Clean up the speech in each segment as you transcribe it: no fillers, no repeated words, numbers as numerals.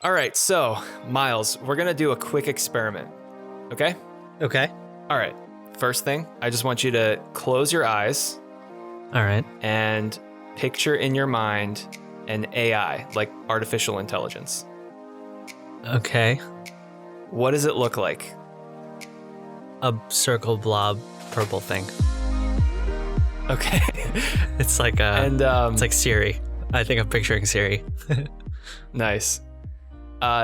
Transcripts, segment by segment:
All right, so Miles, we're going to do a quick experiment. Okay? Okay. All right. First thing, I just want you to close your eyes All right. and picture in your mind an AI, like artificial intelligence. Okay. What does it look like? A circle blob purple thing. Okay. It's like it's like Siri. I think I'm picturing Siri. Nice.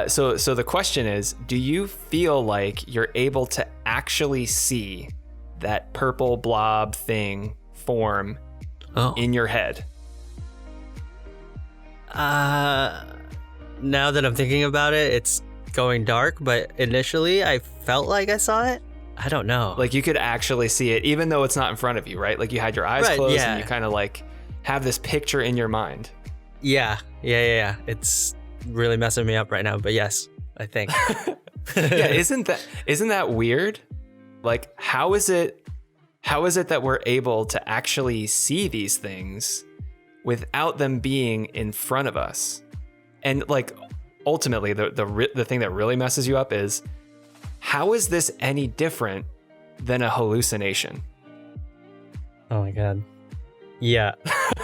So the question is, do you feel like you're able to actually see that purple blob thing form in your head? Now that I'm thinking about it, it's going dark, but initially I felt like I saw it. I don't know. Like you could actually see it, even though it's not in front of you, right? Like you had your eyes closed and you kind of like have this picture in your mind. Yeah. It's really messing me up right now, but yes, I think. Yeah, isn't that weird? Like, how is it that we're able to actually see these things without them being in front of us? And like, ultimately, the thing that really messes you up is, how is this any different than a hallucination? Oh my God. Yeah,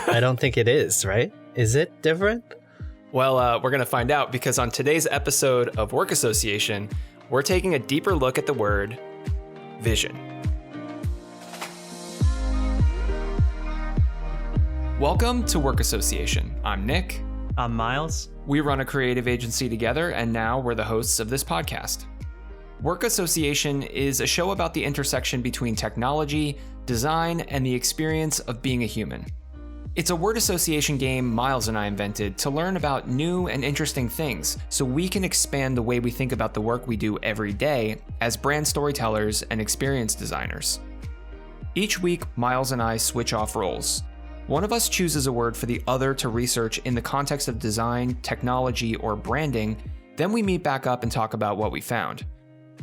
I don't think it is, right? Is it different? Well, we're going to find out, because on today's episode of Work Association, we're taking a deeper look at the word vision. Welcome to Work Association. I'm Nick. I'm Miles. We run a creative agency together, and now we're the hosts of this podcast. Work Association is a show about the intersection between technology, design, and the experience of being a human. It's a word association game Miles and I invented to learn about new and interesting things so we can expand the way we think about the work we do every day as brand storytellers and experience designers. Each week, Miles and I switch off roles. One of us chooses a word for the other to research in the context of design, technology, or branding, then we meet back up and talk about what we found.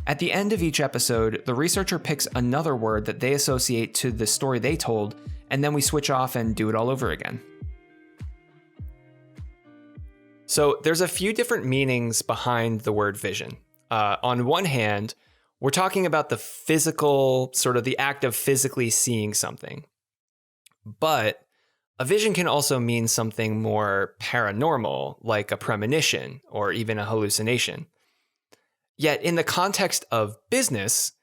At the end of each episode, the researcher picks another word that they associate to the story they told, and then we switch off and do it all over again. So there's a few different meanings behind the word vision. On one hand, we're talking about the physical, sort of the act of physically seeing something. But a vision can also mean something more paranormal, like a premonition or even a hallucination. Yet in the context of business,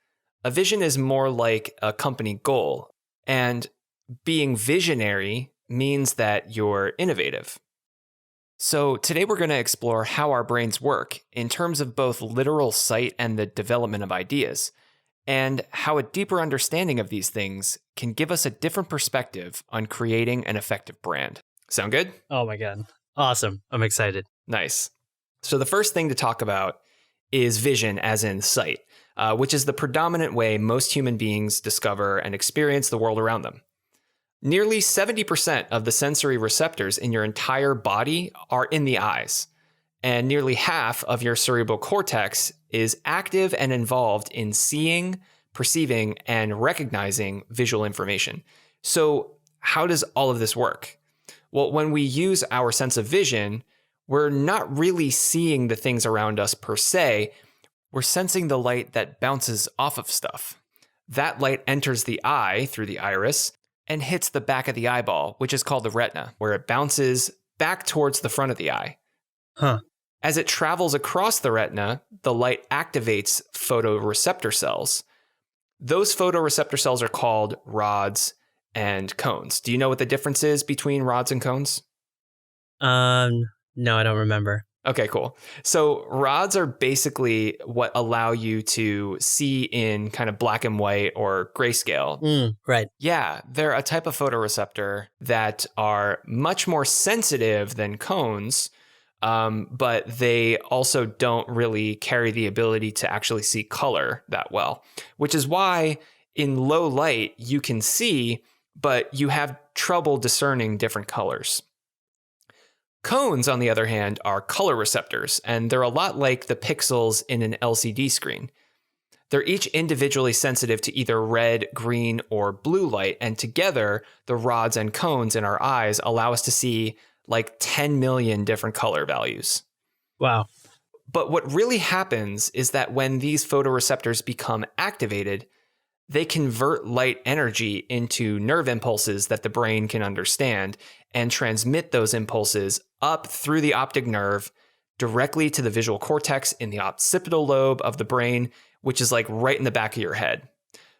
a vision is more like a company goal, and being visionary means that you're innovative. So today we're going to explore how our brains work in terms of both literal sight and the development of ideas, and how a deeper understanding of these things can give us a different perspective on creating an effective brand. Sound good? Oh my God. Awesome. I'm excited. Nice. So the first thing to talk about is vision, as in sight, which is the predominant way most human beings discover and experience the world around them. Nearly 70% of the sensory receptors in your entire body are in the eyes, and nearly half of your cerebral cortex is active and involved in seeing, perceiving, and recognizing visual information. So how does all of this work? Well, when we use our sense of vision, we're not really seeing the things around us per se. We're sensing the light that bounces off of stuff. That light enters the eye through the iris and hits the back of the eyeball, which is called the retina, where it bounces back towards the front of the eye. As it travels across the retina, the light activates photoreceptor cells. Those photoreceptor cells are called rods and cones. Do you know what the difference is between rods and cones? No, I don't remember. Okay, cool. So rods are basically what allow you to see in kind of black and white or grayscale. Right. Yeah, they're a type of photoreceptor that are much more sensitive than cones, but they also don't really carry the ability to actually see color that well, which is why in low light you can see, but you have trouble discerning different colors. Cones, on the other hand, are color receptors, and they're a lot like the pixels in an LCD screen. They're each individually sensitive to either red, green, or blue light, and together, the rods and cones in our eyes allow us to see like 10 million different color values. Wow. But what really happens is that when these photoreceptors become activated, they convert light energy into nerve impulses that the brain can understand and transmit those impulses up through the optic nerve directly to the visual cortex in the occipital lobe of the brain, which is like right in the back of your head.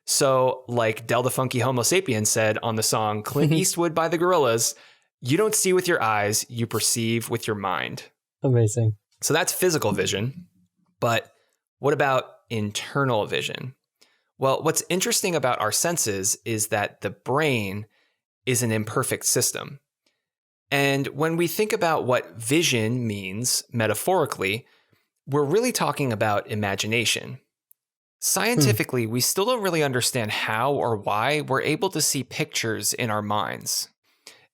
So, like Del the Funky Homo Sapien said on the song Clint Eastwood by the Gorillaz, you don't see with your eyes, you perceive with your mind. Amazing. So that's physical vision. But what about internal vision? Well, what's interesting about our senses is that the brain is an imperfect system. And when we think about what vision means metaphorically, we're really talking about imagination. Scientifically, we still don't really understand how or why we're able to see pictures in our minds.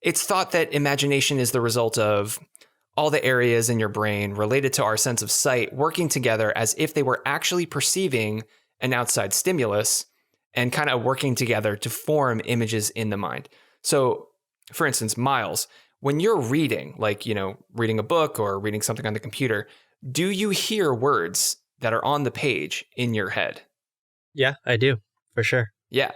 It's thought that imagination is the result of all the areas in your brain related to our sense of sight working together as if they were actually perceiving an outside stimulus and kind of working together to form images in the mind. So, for instance, Miles, when you're reading, like, reading a book or reading something on the computer, do you hear words that are on the page in your head? Yeah, I do, for sure. Yeah.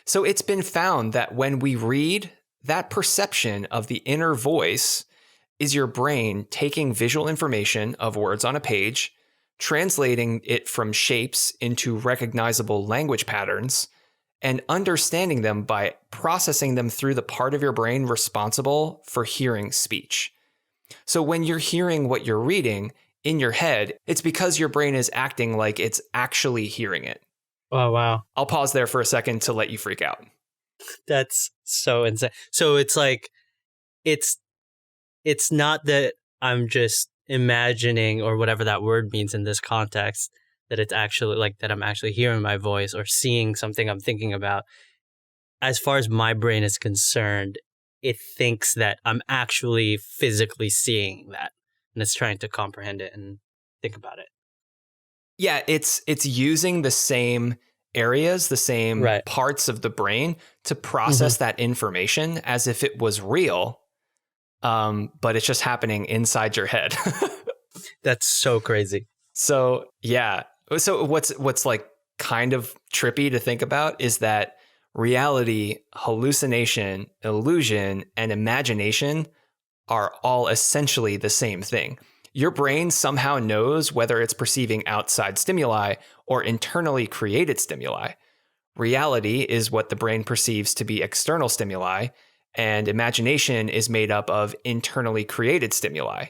So it's been found that when we read, that perception of the inner voice is your brain taking visual information of words on a page, translating it from shapes into recognizable language patterns, and understanding them by processing them through the part of your brain responsible for hearing speech. So when you're hearing what you're reading in your head, it's because your brain is acting like it's actually hearing it. Oh, wow. I'll pause there for a second to let you freak out. That's so insane. So it's like, it's not that I'm just imagining or whatever that word means in this context, that it's actually like that I'm actually hearing my voice or seeing something I'm thinking about. As far as my brain is concerned, it thinks that I'm actually physically seeing that, and it's trying to comprehend it and think about it. Yeah, it's using the same areas, the same parts of the brain to process that information as if it was real, but it's just happening inside your head. That's so crazy. So, yeah. So what's like kind of trippy to think about is that reality, hallucination, illusion, and imagination are all essentially the same thing. Your brain somehow knows whether it's perceiving outside stimuli or internally created stimuli. Reality is what the brain perceives to be external stimuli, and imagination is made up of internally created stimuli.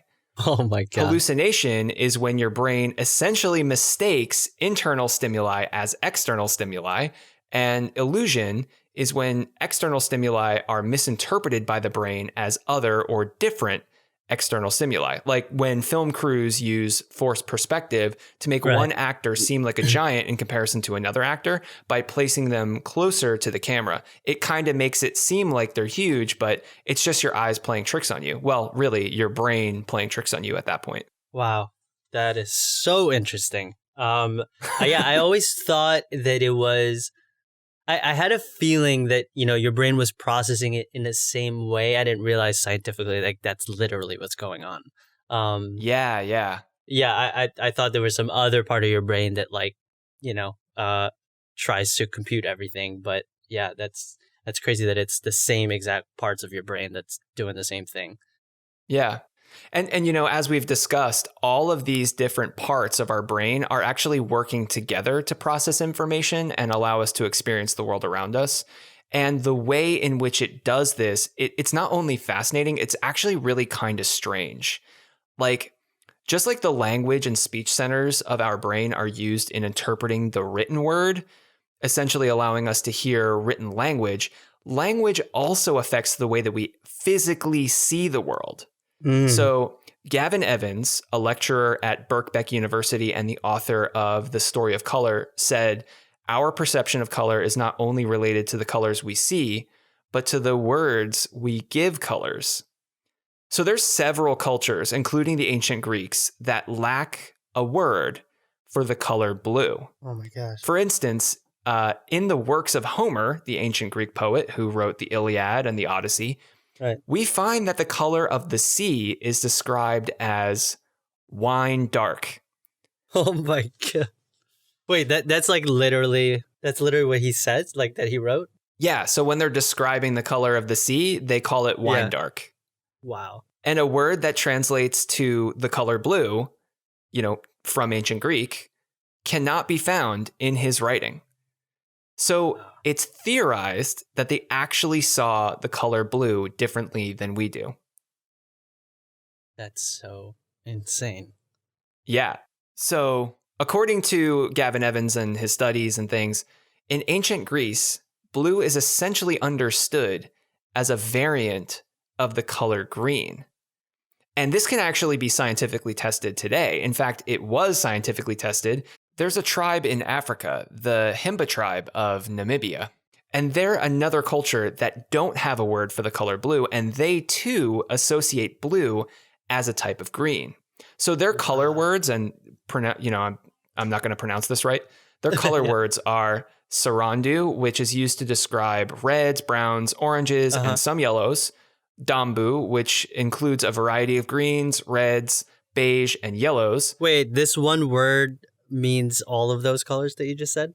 Oh my God. Hallucination is when your brain essentially mistakes internal stimuli as external stimuli, and illusion is when external stimuli are misinterpreted by the brain as other or different external stimuli. Like when film crews use forced perspective to make one actor seem like a giant in comparison to another actor by placing them closer to the camera. It kind of makes it seem like they're huge, but it's just your eyes playing tricks on you. Well, really, your brain playing tricks on you at that point. Wow. That is so interesting. I always thought that it was, I had a feeling that, your brain was processing it in the same way. I didn't realize scientifically, like, that's literally what's going on. Yeah. Yeah, I thought there was some other part of your brain that, like, tries to compute everything. But yeah, that's crazy that it's the same exact parts of your brain that's doing the same thing. Yeah. And as we've discussed, all of these different parts of our brain are actually working together to process information and allow us to experience the world around us. And the way in which it does this, it's not only fascinating, it's actually really kind of strange. Like, just like the language and speech centers of our brain are used in interpreting the written word, essentially allowing us to hear written language, language also affects the way that we physically see the world. So Gavin Evans, a lecturer at Birkbeck University and the author of The Story of Color, said, our perception of color is not only related to the colors we see, but to the words we give colors. So there's several cultures, including the ancient Greeks, that lack a word for the color blue. Oh my gosh. For instance, in the works of Homer, the ancient Greek poet who wrote the Iliad and the Odyssey, we find that the color of the sea is described as wine dark. Oh my god. Wait, that's like literally what he says, like that he wrote? Yeah, so when they're describing the color of the sea, they call it wine Yeah. dark. Wow. And a word that translates to the color blue, from ancient Greek, cannot be found in his writing. So it's theorized that they actually saw the color blue differently than we do. That's so insane. Yeah. So according to Gavin Evans and his studies and things, in ancient Greece, blue is essentially understood as a variant of the color green. And this can actually be scientifically tested today. In fact, it was scientifically tested. There's a tribe in Africa, the Himba tribe of Namibia, and they're another culture that don't have a word for the color blue, and they too associate blue as a type of green. So their color words, and I'm not going to pronounce this right. Their color words are sarandu, which is used to describe reds, browns, oranges, and some yellows. Dambu, which includes a variety of greens, reds, beige, and yellows. Wait, this one word means all of those colors that you just said?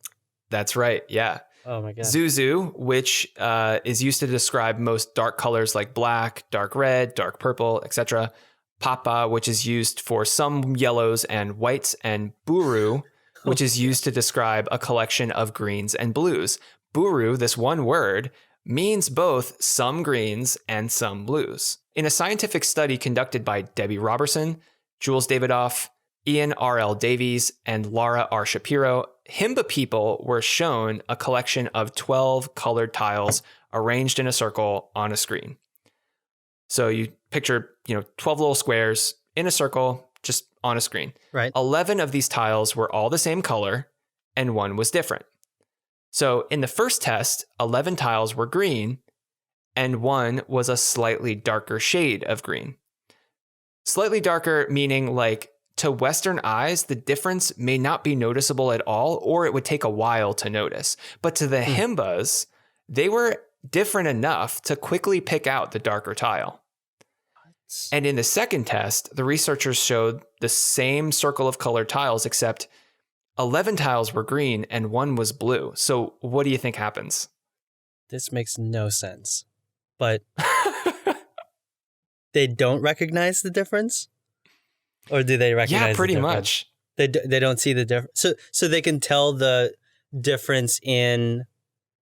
That's right, yeah. Oh my god. Zuzu, which is used to describe most dark colors like black, dark red, dark purple, etc. Papa, which is used for some yellows and whites, and Buru, which is used to describe a collection of greens and blues. Buru, this one word, means both some greens and some blues. In a scientific study conducted by Debbie Robertson, Jules Davidoff, Ian R.L. Davies, and Laura R. Shapiro, Himba people were shown a collection of 12 colored tiles arranged in a circle on a screen. So you picture, 12 little squares in a circle, just on a screen. Right. 11 of these tiles were all the same color, and one was different. So in the first test, 11 tiles were green, and one was a slightly darker shade of green. Slightly darker meaning like to Western eyes, the difference may not be noticeable at all, or it would take a while to notice. But to the Himbas, they were different enough to quickly pick out the darker tile. And in the second test, the researchers showed the same circle of colored tiles, except 11 tiles were green and one was blue. So what do you think happens? This makes no sense. But they don't recognize the difference? Or do they recognize the difference? Yeah, pretty much. They don't see the difference. So they can tell the difference in,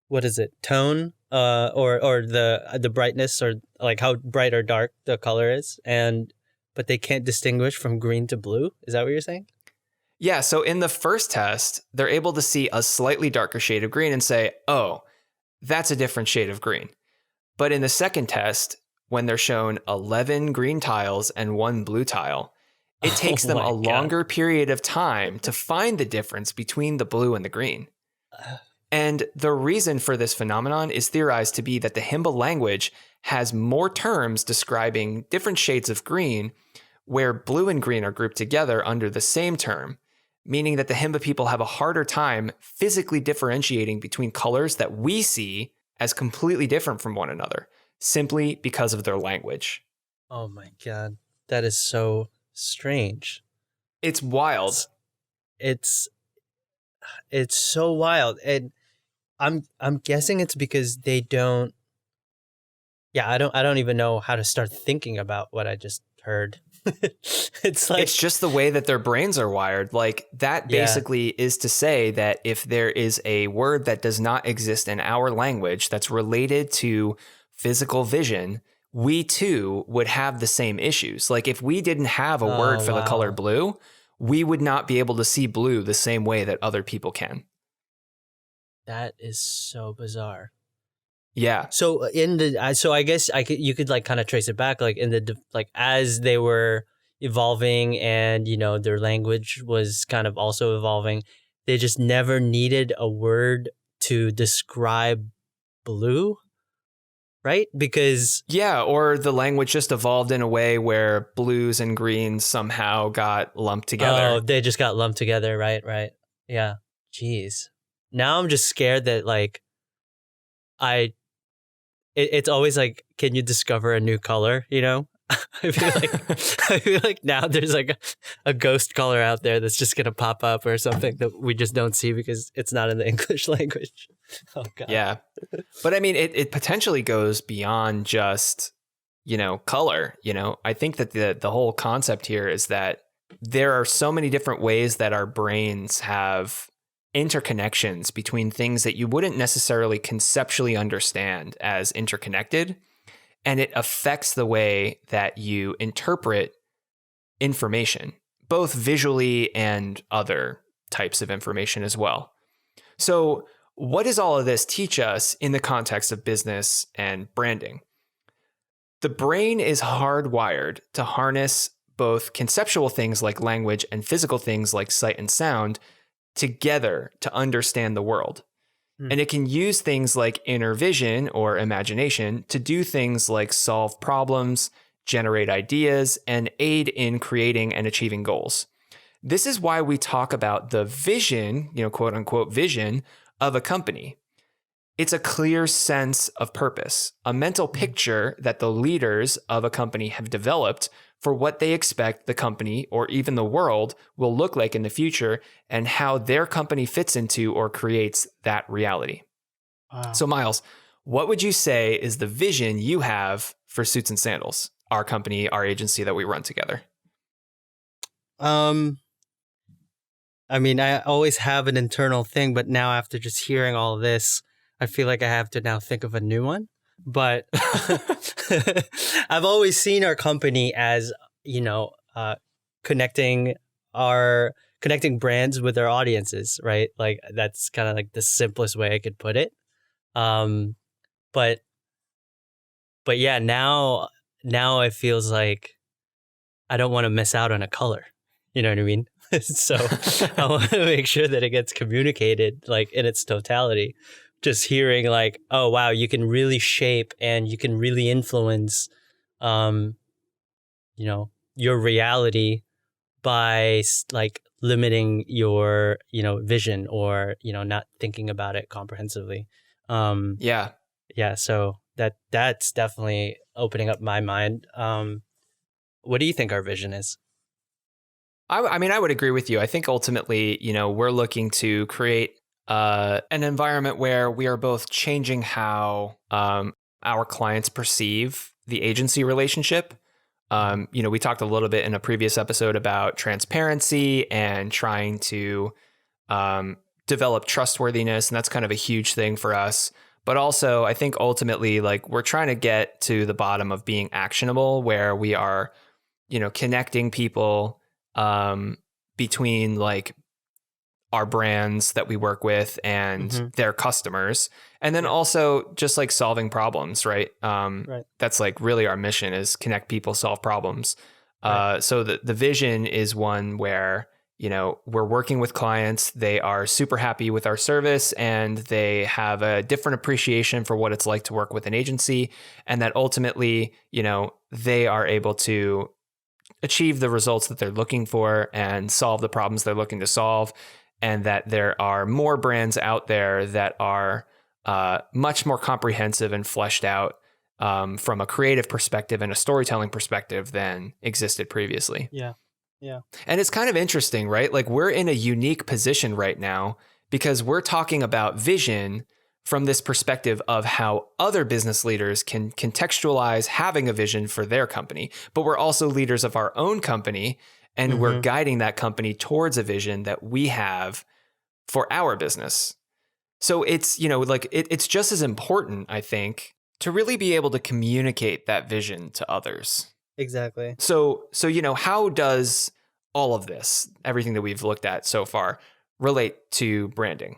what is it, tone? Or the brightness, or like how bright or dark the color is, but they can't distinguish from green to blue? Is that what you're saying? Yeah, so in the first test, they're able to see a slightly darker shade of green and say, oh, that's a different shade of green. But in the second test, when they're shown 11 green tiles and one blue tile, it takes them a longer period of time to find the difference between the blue and the green. And the reason for this phenomenon is theorized to be that the Himba language has more terms describing different shades of green, where blue and green are grouped together under the same term, meaning that the Himba people have a harder time physically differentiating between colors that we see as completely different from one another, simply because of their language. Oh my god. That is so strange. It's wild. It's so wild. And I'm guessing it's because they don't. Yeah, I don't even know how to start thinking about what I just heard. It's just the way that their brains are wired. Like that basically is to say that if there is a word that does not exist in our language that's related to physical vision, we too would have the same issues. Like if we didn't have a word for the color blue, we would not be able to see blue the same way that other people can. That is so bizarre. Yeah. So I guess you could like kind of trace it back, like as they were evolving and their language was kind of also evolving, they just never needed a word to describe blue, right? Because or the language just evolved in a way where blues and greens somehow got lumped together. Oh, they just got lumped together, right? Yeah. Jeez. Now I'm just scared that like it's always like, can you discover a new color? I feel like I feel like now there's like a ghost color out there that's just gonna pop up or something that we just don't see because it's not in the English language. Oh god. Yeah. But I mean, it potentially goes beyond just, color. I think that the whole concept here is that there are so many different ways that our brains have interconnections between things that you wouldn't necessarily conceptually understand as interconnected. And it affects the way that you interpret information, both visually and other types of information as well. So, what does all of this teach us in the context of business and branding? The brain is hardwired to harness both conceptual things like language and physical things like sight and sound together to understand the world. And it can use things like inner vision or imagination to do things like solve problems, generate ideas, and aid in creating and achieving goals. This is why we talk about the vision, quote unquote vision of a company. It's a clear sense of purpose, a mental picture that the leaders of a company have developed for what they expect the company or even the world will look like in the future and how their company fits into or creates that reality. Wow. So Miles, what would you say is the vision you have for Suits and Sandals, our company, our agency that we run together? I mean, I always have an internal thing, but now after just hearing all of this, I feel like I have to now think of a new one. But I've always seen our company as, connecting brands with their audiences, right? Like that's kind of like the simplest way I could put it. But yeah, now it feels like I don't want to miss out on a color. You know what I mean? So I want to make sure that it gets communicated like in its totality. Just hearing like, oh, wow, you can really shape and you can really influence, your reality by like limiting your, vision or, not thinking about it comprehensively. Yeah. So that's definitely opening up my mind. What do you think our vision is? I mean, I would agree with you. I think ultimately, we're looking to create an environment where we are both changing how our clients perceive the agency relationship. We talked a little bit in a previous episode about transparency and trying to develop trustworthiness, and that's kind of a huge thing for us. But also, I think ultimately, like we're trying to get to the bottom of being actionable, where we are, connecting people between like our brands that we work with and their customers. And then also just like solving problems, right? Right. That's like really our mission is connect people, solve problems. Right. So the vision is one where, we're working with clients. They are super happy with our service and they have a different appreciation for what it's like to work with an agency. And that ultimately, they are able to achieve the results that they're looking for and solve the problems they're looking to solve. And that there are more brands out there that are much more comprehensive and fleshed out from a creative perspective and a storytelling perspective than existed previously. Yeah. Yeah. And it's kind of interesting, right? Like we're in a unique position right now because we're talking about vision from this perspective of how other business leaders can contextualize having a vision for their company. But we're also leaders of our own company. And we're guiding that company towards a vision that we have for our business. So it's, it's just as important, I think, to really be able to communicate that vision to others. Exactly. So, how does all of this, everything that we've looked at so far, relate to branding?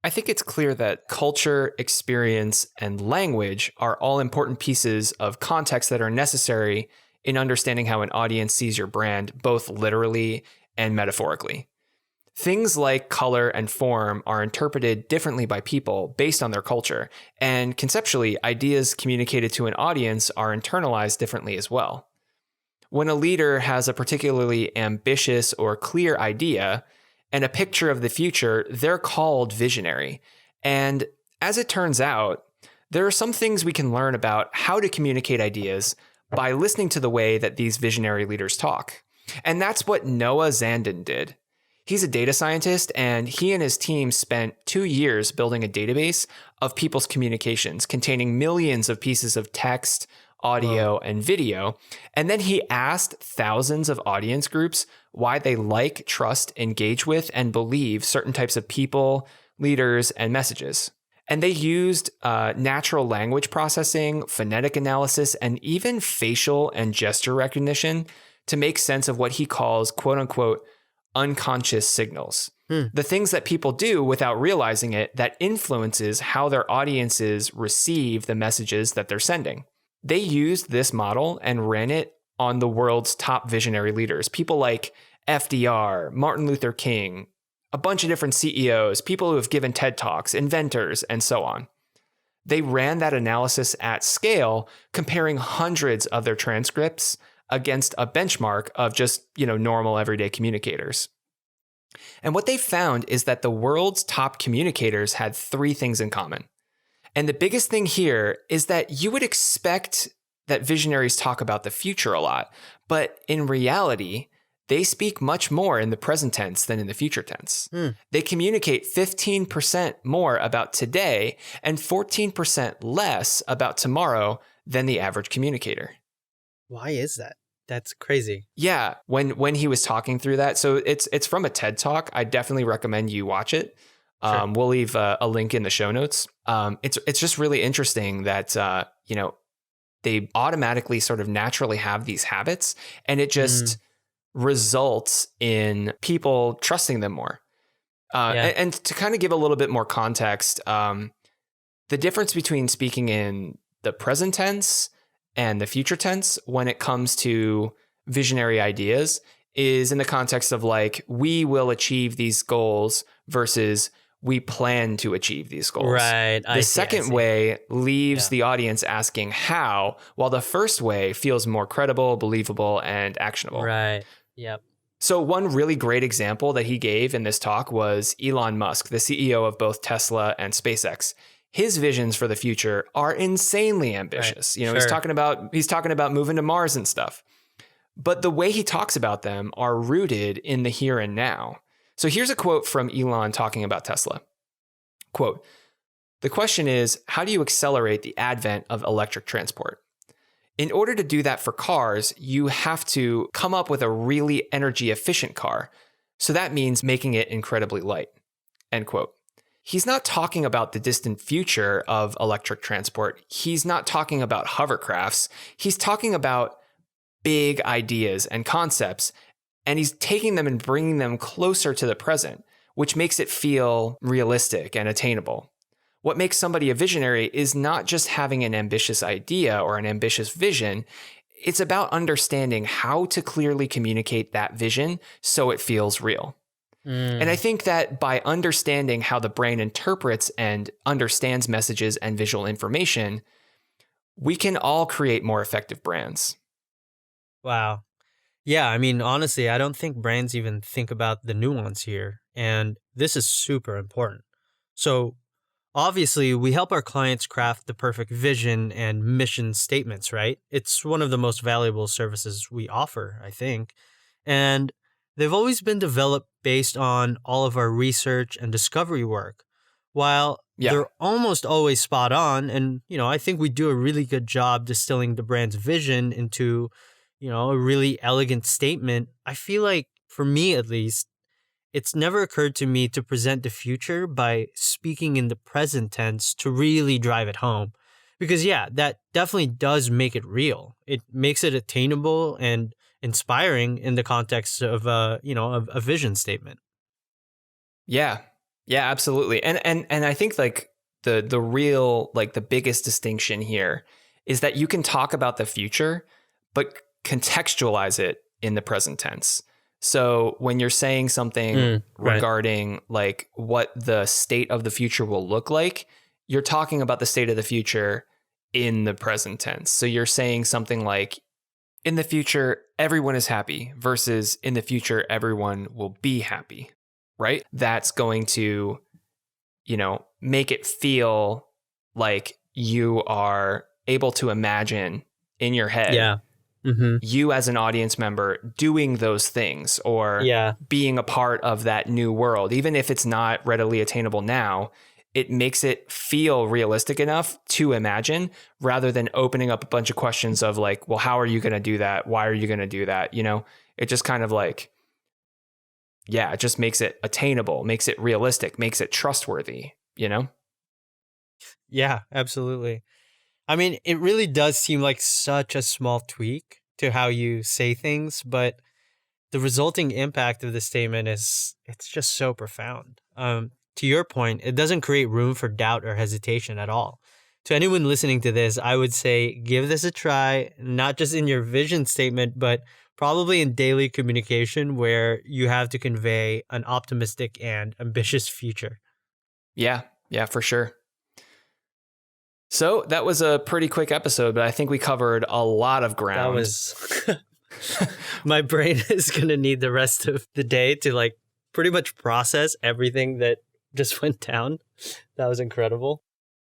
I think it's clear that culture, experience, and language are all important pieces of context that are necessary in understanding how an audience sees your brand, both literally and metaphorically. Things like color and form are interpreted differently by people based on their culture, and conceptually, ideas communicated to an audience are internalized differently as well. When a leader has a particularly ambitious or clear idea and a picture of the future, they're called visionary. And as it turns out, there are some things we can learn about how to communicate ideas by listening to the way that these visionary leaders talk. And that's what Noah Zandon did. He's a data scientist, and he and his team spent 2 years building a database of people's communications containing millions of pieces of text, audio, and video. And then he asked thousands of audience groups why they like, trust, engage with, and believe certain types of people, leaders, and messages. And they used natural language processing, phonetic analysis, and even facial and gesture recognition to make sense of what he calls, quote unquote, unconscious signals. The things that people do without realizing it that influences how their audiences receive the messages that they're sending. They used this model and ran it on the world's top visionary leaders, people like FDR, Martin Luther King, a bunch of different CEOs, people who have given TED Talks, inventors, and so on. They ran that analysis at scale, comparing hundreds of their transcripts against a benchmark of just, normal everyday communicators. And what they found is that the world's top communicators had 3 things in common. And the biggest thing here is that you would expect that visionaries talk about the future a lot, but in reality, they speak much more in the present tense than in the future tense. They communicate 15% more about today and 14% less about tomorrow than the average communicator. Why is that? That's crazy. Yeah, when he was talking through that, so it's from a TED Talk. I definitely recommend you watch it. Sure. We'll leave a link in the show notes. It's just really interesting that they automatically sort of naturally have these habits, and it just results in people trusting them more. And to kind of give a little bit more context, the difference between speaking in the present tense and the future tense when it comes to visionary ideas is in the context of like, we will achieve these goals versus we plan to achieve these goals. Right. The second way leaves the audience asking how, while the first way feels more credible, believable, and actionable. Right. Yep. So one really great example that he gave in this talk was Elon Musk, the CEO of both Tesla and SpaceX. His visions for the future are insanely ambitious. Right. He's talking about moving to Mars and stuff. But the way he talks about them are rooted in the here and now. So here's a quote from Elon talking about Tesla. Quote, "The question is, how do you accelerate the advent of electric transport? In order to do that for cars, you have to come up with a really energy efficient car. So that means making it incredibly light." End quote. He's not talking about the distant future of electric transport. He's not talking about hovercrafts. He's talking about big ideas and concepts, and he's taking them and bringing them closer to the present, which makes it feel realistic and attainable. What makes somebody a visionary is not just having an ambitious idea or an ambitious vision. It's about understanding how to clearly communicate that vision so it feels real. And I think that by understanding how the brain interprets and understands messages and visual information, we can all create more effective brands. Wow. Yeah, I mean, honestly, I don't think brands even think about the nuance here, and this is super important. So, obviously, we help our clients craft the perfect vision and mission statements, right? It's one of the most valuable services we offer, I think. And they've always been developed based on all of our research and discovery work. While they're almost always spot on, and I think we do a really good job distilling the brand's vision into a really elegant statement. I feel like, for me at least, it's never occurred to me to present the future by speaking in the present tense to really drive it home. Because that definitely does make it real. It makes it attainable and inspiring in the context of a vision statement. Yeah, absolutely. And I think like the real, like the biggest distinction here is that you can talk about the future, but contextualize it in the present tense. So when you're saying something regarding like what the state of the future will look like, you're talking about the state of the future in the present tense. So you're saying something like, in the future, everyone is happy versus in the future, everyone will be happy, right? That's going to, make it feel like you are able to imagine in your head, Yeah. Mm-hmm. you as an audience member doing those things or Yeah. being a part of that new world, even if it's not readily attainable now, it makes it feel realistic enough to imagine rather than opening up a bunch of questions of like, well, how are you going to do that? Why are you going to do that? You know, it just kind of like, yeah, it just makes it attainable, makes it realistic, makes it trustworthy, you know? Yeah, absolutely. I mean, it really does seem like such a small tweak to how you say things, but the resulting impact of the statement is it's just so profound. To your point, it doesn't create room for doubt or hesitation at all. To anyone listening to this, I would say give this a try, not just in your vision statement, but probably in daily communication where you have to convey an optimistic and ambitious future. Yeah, yeah, for sure. So that was a pretty quick episode, but I think we covered a lot of That ground. was my brain is going to need the rest of the day to like pretty much process everything that just went down. That was incredible.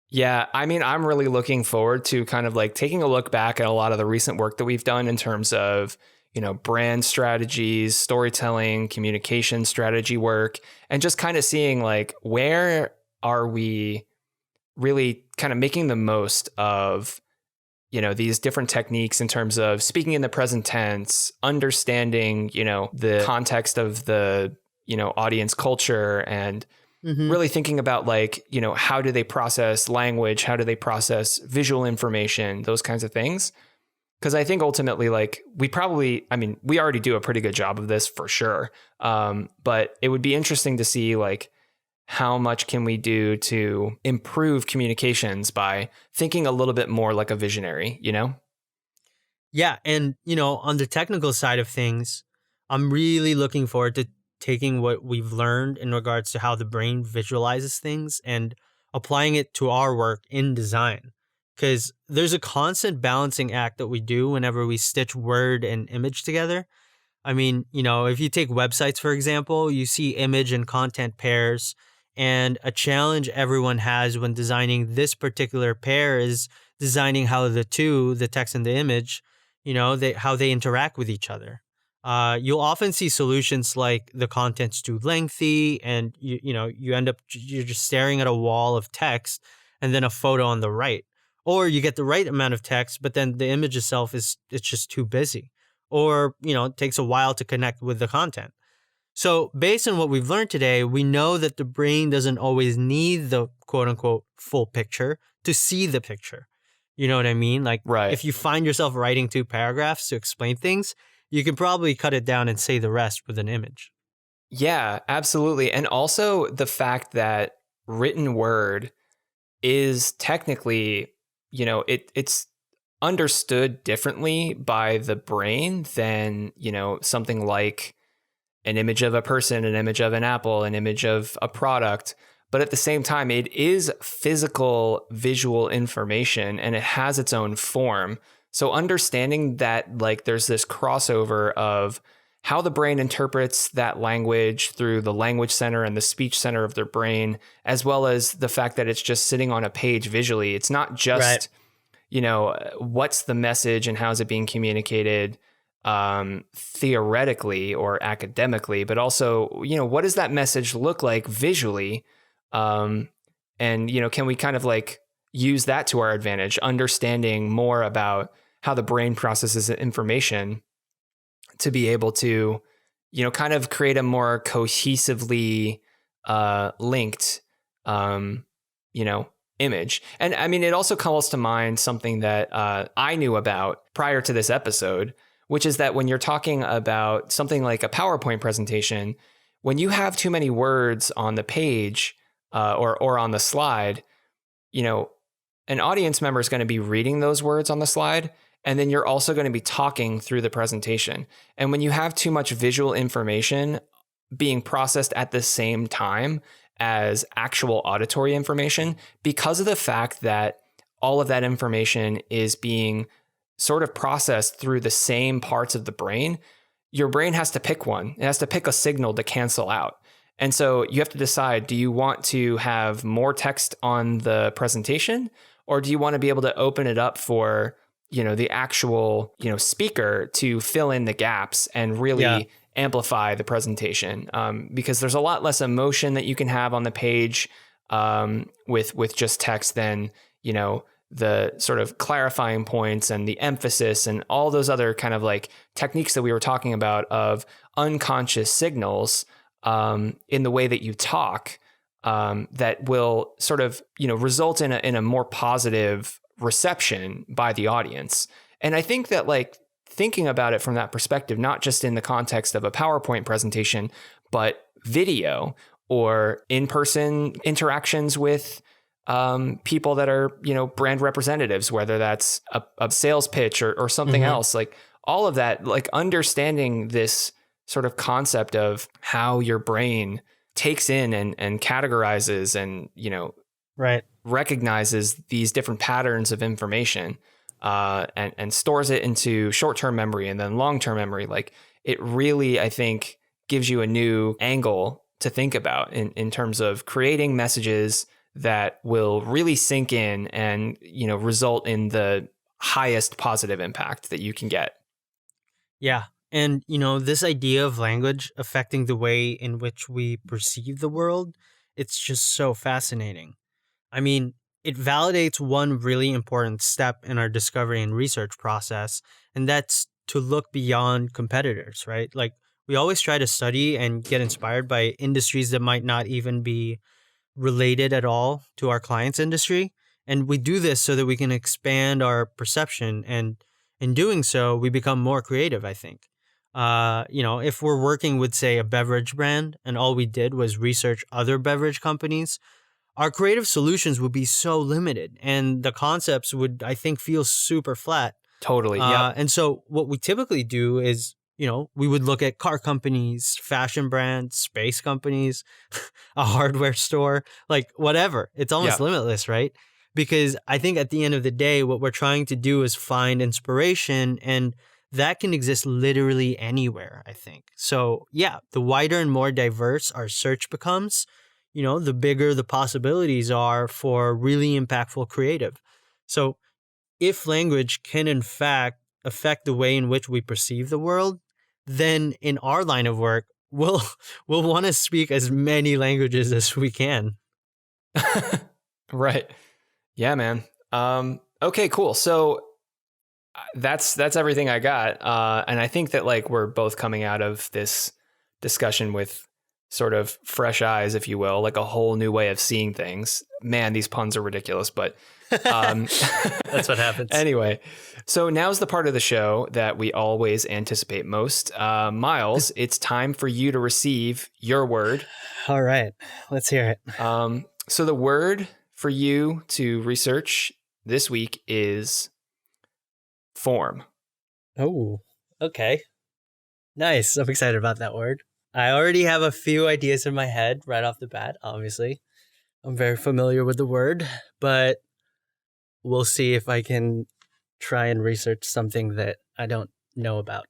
Yeah, I mean, I'm really looking forward to kind of like taking a look back at a lot of the recent work that we've done in terms of, you know, brand strategies, storytelling, communication strategy work, and just kind of seeing like where are we really kind of making the most of, you know, these different techniques in terms of speaking in the present tense, understanding, you know, the context of the, you know, audience culture and really thinking about like, you know, how do they process language? How do they process visual information? Those kinds of things. Because I think ultimately, like we already do a pretty good job of this for sure. But it would be interesting to see like how much can we do to improve communications by thinking a little bit more like a visionary, you know? Yeah. And, you know, on the technical side of things, I'm really looking forward to taking what we've learned in regards to how the brain visualizes things and applying it to our work in design. Because there's a constant balancing act that we do whenever we stitch word and image together. I mean, you know, if you take websites, for example, you see image and content pairs. And a challenge everyone has when designing this particular pair is designing how the two, the text and the image, you know, how they interact with each other. You'll often see solutions like the content's too lengthy, and you end up you're just staring at a wall of text and then a photo on the right, or you get the right amount of text, but then the image itself it's just too busy, or it takes a while to connect with the content. So, based on what we've learned today, we know that the brain doesn't always need the quote unquote full picture to see the picture. You know what I mean? Like, Right. if you find yourself writing 2 paragraphs to explain things, you can probably cut it down and say the rest with an image. Yeah, absolutely. And also the fact that written word is technically, it's understood differently by the brain than, something like an image of a person, an image of an apple, an image of a product. But at the same time, it is physical visual information and it has its own form. So understanding that like there's this crossover of how the brain interprets that language through the language center and the speech center of their brain, as well as the fact that it's just sitting on a page visually. It's not just, what's the message and how is it being communicated theoretically or academically, but also, what does that message look like visually? And, can we kind of like use that to our advantage, understanding more about how the brain processes information to be able to, kind of create a more cohesively linked, image. And I mean, it also calls to mind something that I knew about prior to this episode, which is that when you're talking about something like a PowerPoint presentation, when you have too many words on the page or on the slide, an audience member is going to be reading those words on the slide, and then you're also going to be talking through the presentation. And when you have too much visual information being processed at the same time as actual auditory information, because of the fact that all of that information is being sort of processed through the same parts of the brain, your brain has to pick one. It has to pick a signal to cancel out. And so you have to decide, do you want to have more text on the presentation, or do you want to be able to open it up for the actual, speaker to fill in the gaps and really amplify the presentation. Because there's a lot less emotion that you can have on the page with just text than, the sort of clarifying points and the emphasis and all those other kind of like techniques that we were talking about of unconscious signals in the way that you talk that will sort of, result in a more positive reception by the audience. And I think that like thinking about it from that perspective, not just in the context of a PowerPoint presentation, but video or in-person interactions with people that are, brand representatives, whether that's a sales pitch or something else, like all of that, like understanding this sort of concept of how your brain takes in and categorizes and, recognizes these different patterns of information and stores it into short-term memory and then long-term memory. Like it really, I think, gives you a new angle to think about in terms of creating messages that will really sink in and, result in the highest positive impact that you can get. Yeah. And, this idea of language affecting the way in which we perceive the world, it's just so fascinating. I mean, it validates one really important step in our discovery and research process, and that's to look beyond competitors, right? Like we always try to study and get inspired by industries that might not even be related at all to our client's industry. And we do this so that we can expand our perception. And in doing so, we become more creative, I think. If we're working with, say, a beverage brand and all we did was research other beverage companies, our creative solutions would be so limited and the concepts would, I think, feel super flat. Totally. Yeah. And so what we typically do is, we would look at car companies, fashion brands, space companies, a hardware store, like whatever. It's almost limitless, right? Because I think at the end of the day, what we're trying to do is find inspiration, and that can exist literally anywhere, I think. So yeah, the wider and more diverse our search becomes, the bigger the possibilities are for really impactful creative. So if language can in fact affect the way in which we perceive the world, then in our line of work, we'll want to speak as many languages as we can. Right. Yeah, man. Okay, cool. So that's everything I got. And I think that like we're both coming out of this discussion with sort of fresh eyes, if you will, like a whole new way of seeing things. Man, these puns are ridiculous, but that's what happens. Anyway, so now's the part of the show that we always anticipate most. Miles, it's time for you to receive your word. All right, let's hear it. So the word for you to research this week is form. Oh, okay. Nice. I'm excited about that word. I already have a few ideas in my head right off the bat, obviously. I'm very familiar with the word, but we'll see if I can try and research something that I don't know about.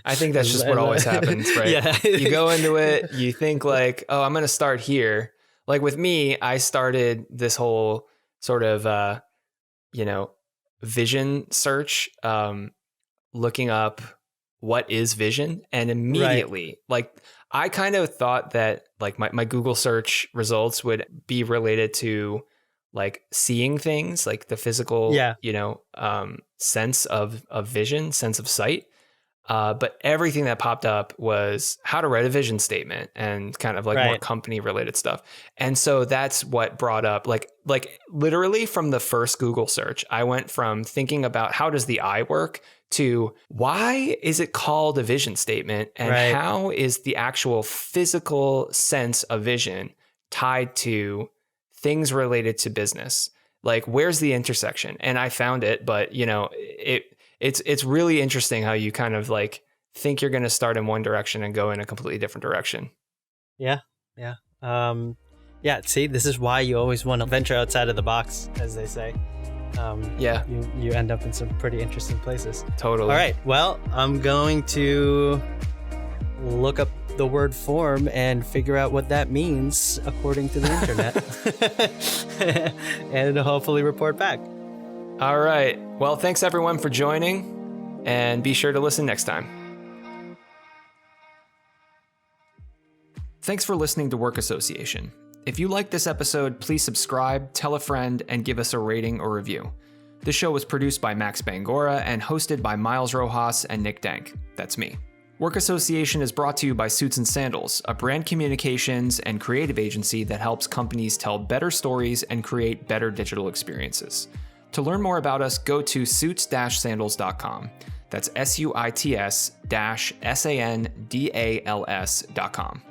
I think that's just what always happens, right? Yeah. You go into it, you think like, oh, I'm going to start here. Like with me, I started this whole sort of, vision search, looking up what is vision. And immediately, like I kind of thought that like my Google search results would be related to like seeing things, like the physical, sense of vision, sense of sight. But everything that popped up was how to write a vision statement and kind of like more company related stuff. And so that's what brought up like literally from the first Google search, I went from thinking about how does the eye work to why is it called a vision statement and how is the actual physical sense of vision tied to things related to business? Like where's the intersection? And I found it, but it's really interesting how you kind of like think you're going to start in one direction and go in a completely different direction. Yeah. See, this is why you always want to venture outside of the box, as they say. You end up in some pretty interesting places. Totally. All right. Well, I'm going to look up the word form and figure out what that means according to the internet and hopefully report back. All right. Well, thanks everyone for joining, and be sure to listen next time. Thanks for listening to Work Association. If you like this episode, please subscribe, tell a friend, and give us a rating or review. This show was produced by Max Bangora and hosted by Miles Rojas and Nick Dank. That's me. Work Association is brought to you by Suits and Sandals, a brand communications and creative agency that helps companies tell better stories and create better digital experiences. To learn more about us, go to suits-sandals.com. That's SUITS-SANDALS.com.